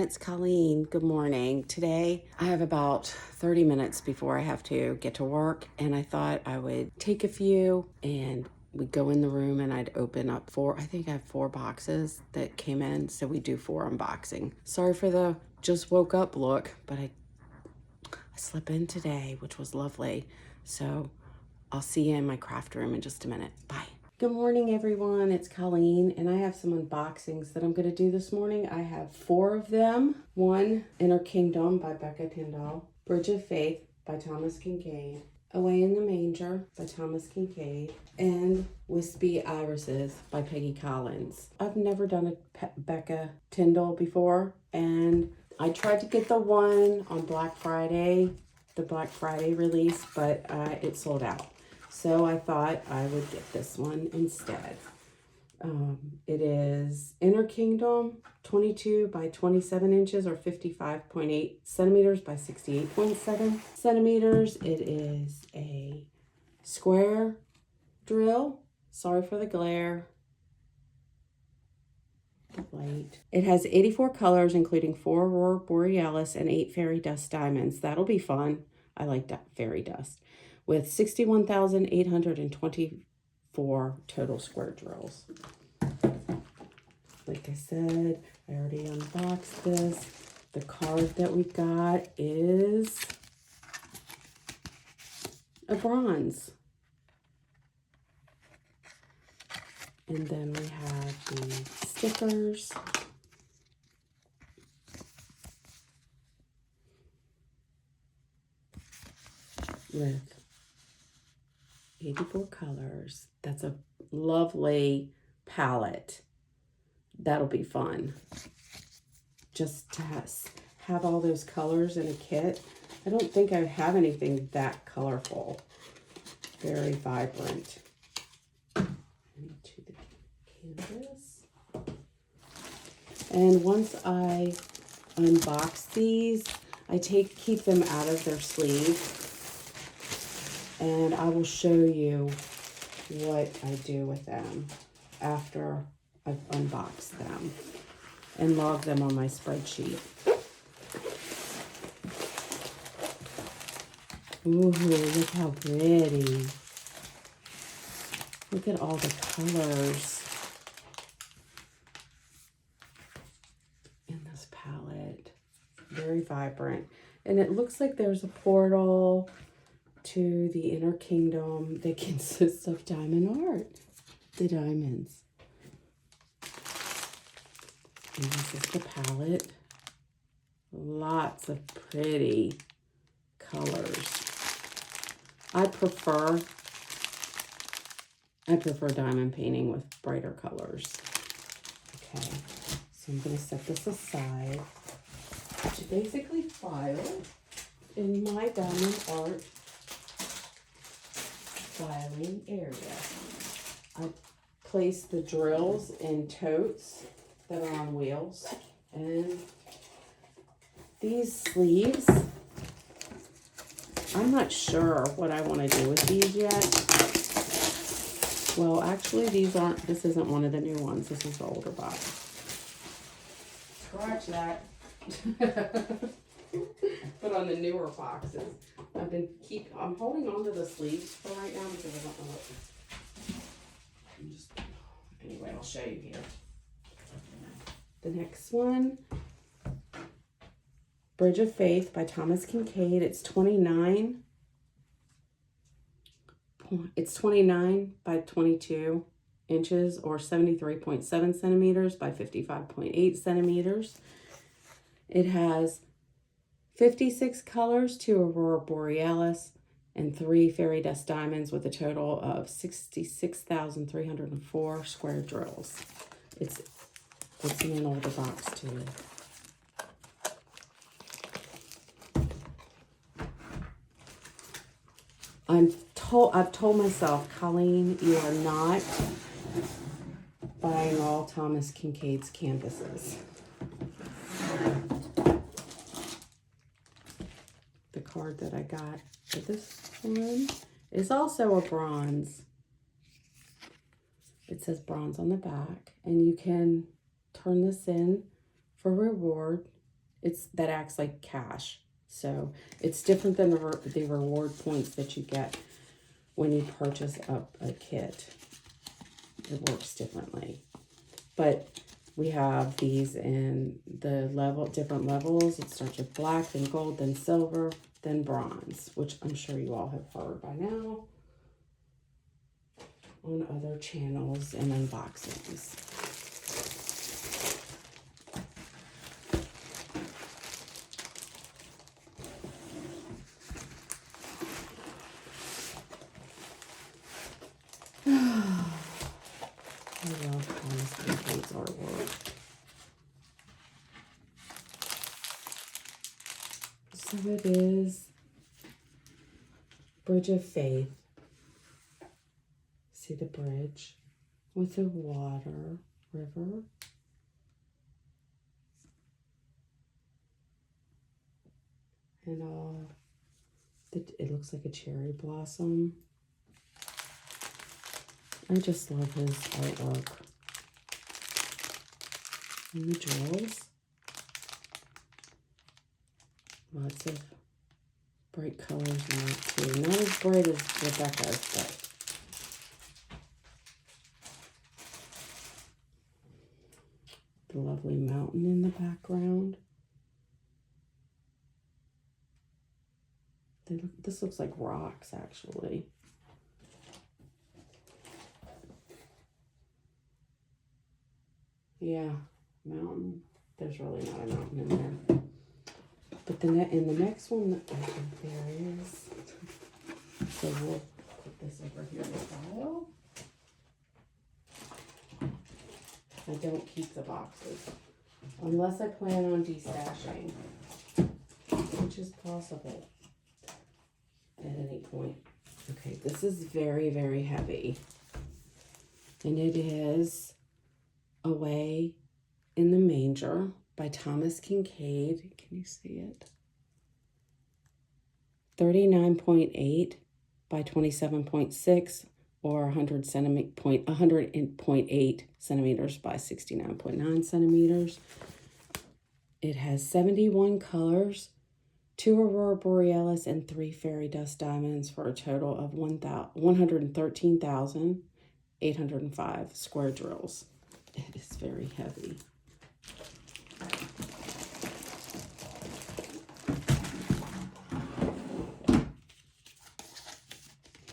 it's Colleen. Good morning. Today I have about 30 minutes before I have to get to work, and I thought I would take a few and we'd go in the room and I'd open up I think I have 4 boxes that came in, so we do 4 unboxing. Sorry for the just woke up look, but I slept in today, which was lovely. So I'll see you in my craft room in just a minute. Bye. Good morning, everyone. It's Colleen, and I have some unboxings that I'm going to do this morning. I have 4 of them. One, Inner Kingdom by Becca Tyndall. Bridge of Faith by Thomas Kincaid. Away in the Manger by Thomas Kincaid. And Wispy Irises by Peggy Collins. I've never done a Becca Tyndall before, and I tried to get the one on Black Friday, the Black Friday release, but it sold out. So I thought I would get this one instead. It is Inner Kingdom, 22 by 27 inches or 55.8 centimeters by 68.7 centimeters. It is a square drill. Sorry for the glare. The light. It has 84 colors, including 4 Aurora Borealis and 8 fairy dust diamonds. That'll be fun. I like that fairy dust. With 61,824 total square drills. Like I said, I already unboxed this. The card that we got is a bronze. And then we have the stickers. With 84 colors. That's a lovely palette. That'll be fun. Just to have all those colors in a kit. I don't think I have anything that colorful. Very vibrant. Into the canvas. And once I unbox these, I keep them out of their sleeve. And I will show you what I do with them after I've unboxed them and log them on my spreadsheet. Ooh, look how pretty. Look at all the colors in this palette. Very vibrant. And it looks like there's a portal to the Inner Kingdom that consists of diamond art, the diamonds. And this is the palette. Lots of pretty colors. I prefer diamond painting with brighter colors. Okay, so I'm going to set this aside to basically file in my diamond art filing area. I place the drills in totes that are on wheels, and these sleeves, I'm not sure what I want to do with these yet. Well, actually this isn't one of the new ones. This is the older box. Scratch that. Put on the newer boxes. I'm holding on to the sleeves for right now because I don't know what. Anyway, I'll show you here. The next one, Bridge of Faith by Thomas Kincaid. It's 29 by 22 inches or 73.7 centimeters by 55.8 centimeters. It has 56 colors, 2 Aurora Borealis, and 3 fairy dust diamonds with a total of 66,304 square drills. It's in an older box too. I've told myself, Colleen, you are not buying all Thomas Kincaid's canvases. The card that I got for this one is also a bronze. It says bronze on the back, and you can turn this in for reward that acts like cash. So it's different than the reward points that you get when you purchase a kit. It works differently. But we have these in the different levels. It starts with black, then gold, then silver, then bronze, which I'm sure you all have heard by now on other channels and unboxings. I love Thomas artwork. So it is Bridge of Faith. See the bridge with the water, river. And it looks like a cherry blossom. I just love his artwork. And the drills. Lots of bright colors in it too. Not as bright as Rebecca's, but the lovely mountain in the background. This looks like rocks, actually. Yeah, mountain. There's really not a mountain in there. But in the next one, I think there is. So we'll put this over here in the file. I don't keep the boxes unless I plan on destashing, which is possible at any point. Okay, this is very, very heavy. And it is Away in the Manger by Thomas Kincaid. Can you see it? 39.8 by 27.6 or 100.8 centimeters by 69.9 centimeters. It has 71 colors, 2 Aurora Borealis, and 3 fairy dust diamonds for a total of 113,805 square drills. It is very heavy.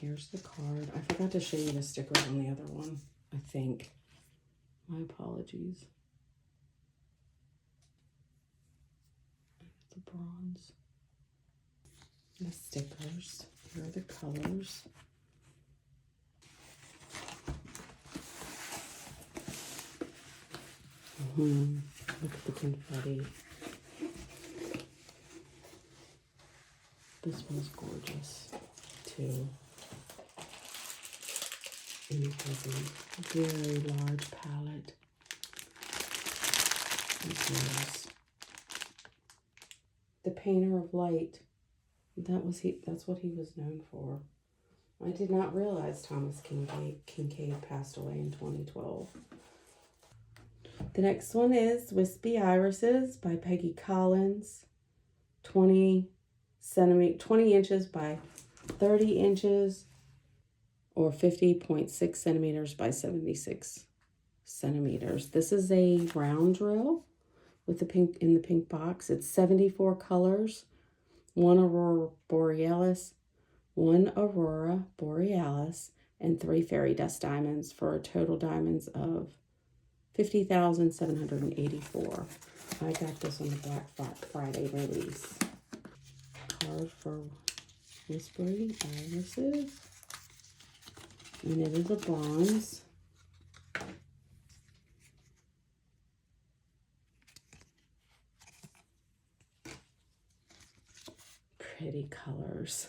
Here's the card. I forgot to show you the stickers on the other one, I think. My apologies. The bronze. The stickers. Here are the colors. Look at the confetti. This one's gorgeous, too. And it has a very large palette. The painter of light. That's what he was known for. I did not realize Thomas Kincaid passed away in 2012. The next one is Wispy Irises by Peggy Collins. 20 inches by 30 inches or 50.6 centimeters by 76 centimeters. This is a round drill with the pink in the pink box. It's 74 colors, 1 Aurora Borealis, 1 Aurora Borealis, and 3 fairy dust diamonds for a total diamonds of 50,784. I got this on the Black Friday release. Card for Whispering Irises. And it is a bronze. Pretty colors.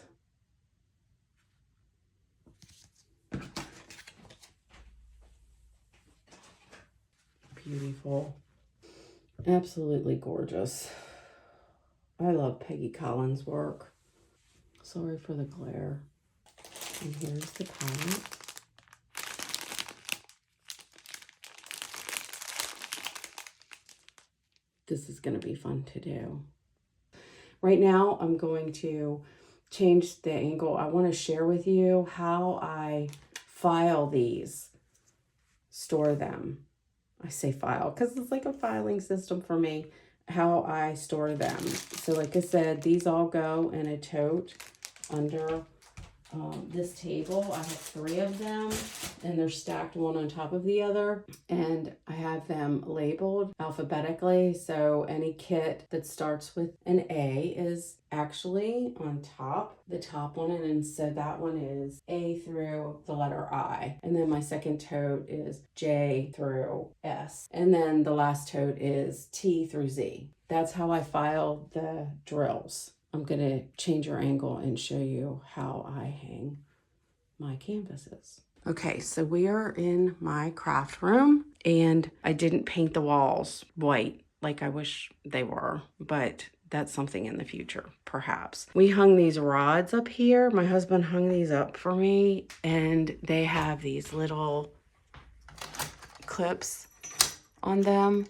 Beautiful. Absolutely gorgeous. I love Peggy Collins' work. Sorry for the glare. And here's the palette. this is going to be fun to do. Right now, I'm going to change the angle. I want to share with you how I file these, store them. I say file because it's like a filing system for me, how I store them. So like I said, these all go in a tote under this table. I have 3 of them, and they're stacked one on top of the other, and I have them labeled alphabetically. So any kit that starts with an A is actually on top, the top one, and so that one is A through the letter I, and then my second tote is J through S, and then the last tote is T through Z. That's how I file the drills. I'm going to change your angle and show you how I hang my canvases. Okay, so we are in my craft room, and I didn't paint the walls white like I wish they were, but that's something in the future, perhaps. We hung these rods up here. My husband hung these up for me, and they have these little clips on them,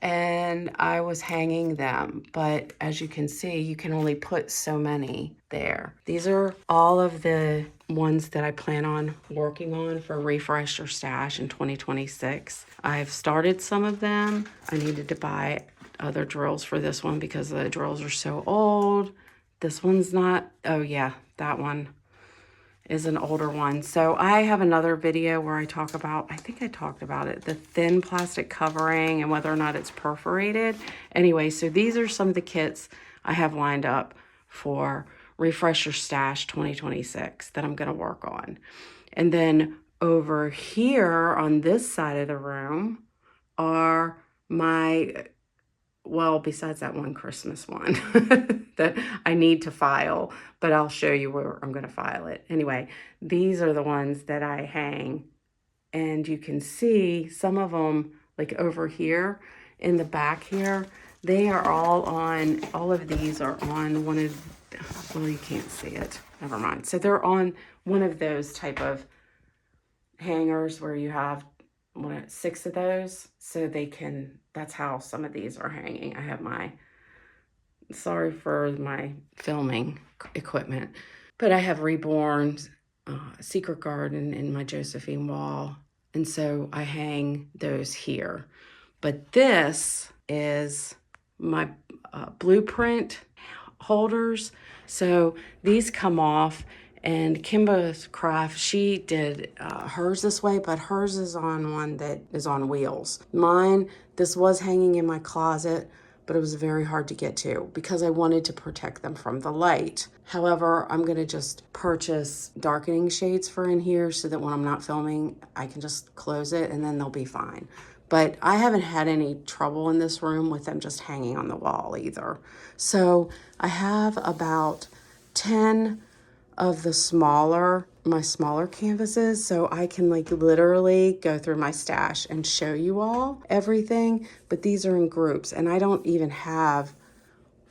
and I was hanging them, but as you can see, you can only put so many there. These are all of the ones that I plan on working on for Refresh Your Stash in 2026. I've started some of them. I needed to buy other drills for this one because the drills are so old. This one's not, oh yeah, that one is an older one. So I have another video where I talk about, I think I talked about it, the thin plastic covering and whether or not it's perforated. Anyway, so these are some of the kits I have lined up for Refresh Your Stash 2026 that I'm gonna work on. And then over here on this side of the room are my, well, besides that one Christmas one that I need to file, but I'll show you where I'm going to file it. Anyway, these are the ones that I hang, and you can see some of them, like over here in the back here, they are all on, all of these are on one of, well, you can't see it. Never mind. So they're on one of those type of hangers where you have 6 of those, so they can, that's how some of these are hanging. I have my, sorry for my filming equipment, but I have Reborn's Secret Garden in my Josephine wall, and so I hang those here. But this is my blueprint holders, so these come off. And Kimba's Craft, she did hers this way, but hers is on one that is on wheels. Mine, this was hanging in my closet, but it was very hard to get to because I wanted to protect them from the light. However, I'm gonna just purchase darkening shades for in here so that when I'm not filming, I can just close it and then they'll be fine. But I haven't had any trouble in this room with them just hanging on the wall either. So I have about 10 of the my smaller canvases, so I can like literally go through my stash and show you all everything, but these are in groups, and I don't even have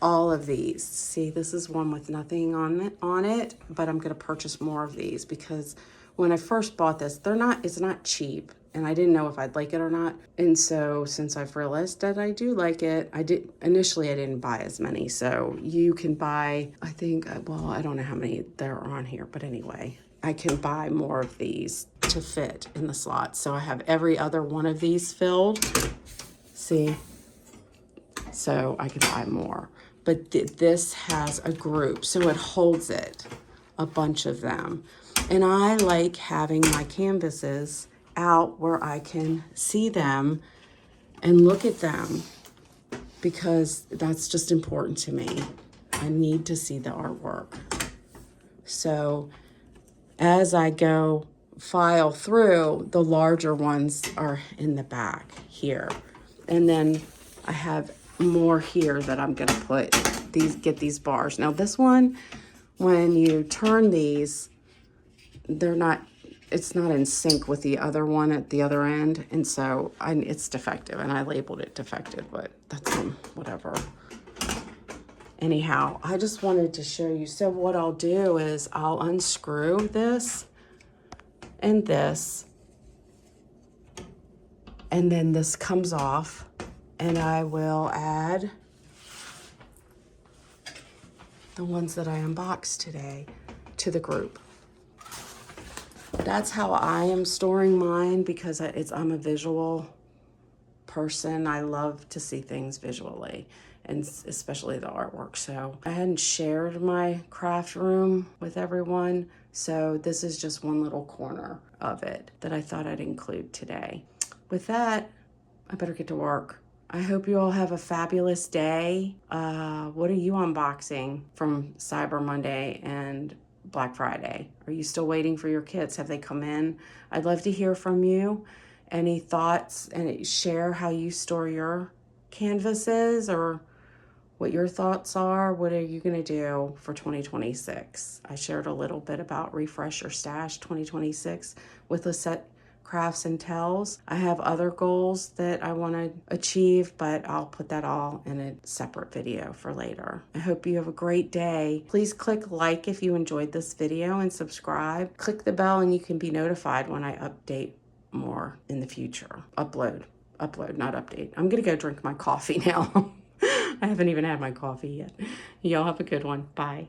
all of these. See, this is one with nothing on it, but I'm gonna purchase more of these because when I first bought this, it's not cheap, and I didn't know if I'd like it or not. And so since I've realized that I do like it, initially I didn't buy as many. So you can buy, I think, well, I don't know how many there are on here, but anyway, I can buy more of these to fit in the slots. So I have every other one of these filled, see? So I can buy more. But this has a group, so it holds it, a bunch of them. And I like having my canvases out where I can see them and look at them because that's just important to me. I need to see the artwork. So as I go file through, the larger ones are in the back here. And then I have more here that I'm gonna put get these bars. Now this one, when you turn these, it's not in sync with the other one at the other end, and so it's defective, and I labeled it defective, but that's whatever. Anyhow, I just wanted to show you. So what I'll do is I'll unscrew this, and then this comes off, and I will add the ones that I unboxed today to the group. That's how I am storing mine, because I'm a visual person. I love to see things visually, and especially the artwork. So I hadn't shared my craft room with everyone, so this is just one little corner of it that I thought I'd include today. With that, I better get to work. I hope you all have a fabulous day. What are you unboxing from Cyber Monday and Black Friday? Are you still waiting for your kits? Have they come in? I'd love to hear from you. Any thoughts, and share how you store your canvases, or what your thoughts are. What are you gonna do for 2026? I shared a little bit about Refresh Your Stash 2026 with Lisette Crafts and Tells. I have other goals that I want to achieve, but I'll put that all in a separate video for later. I hope you have a great day. Please click like if you enjoyed this video, and subscribe. Click the bell and you can be notified when I update more in the future. Upload, not update. I'm gonna go drink my coffee now. I haven't even had my coffee yet. Y'all have a good one. Bye.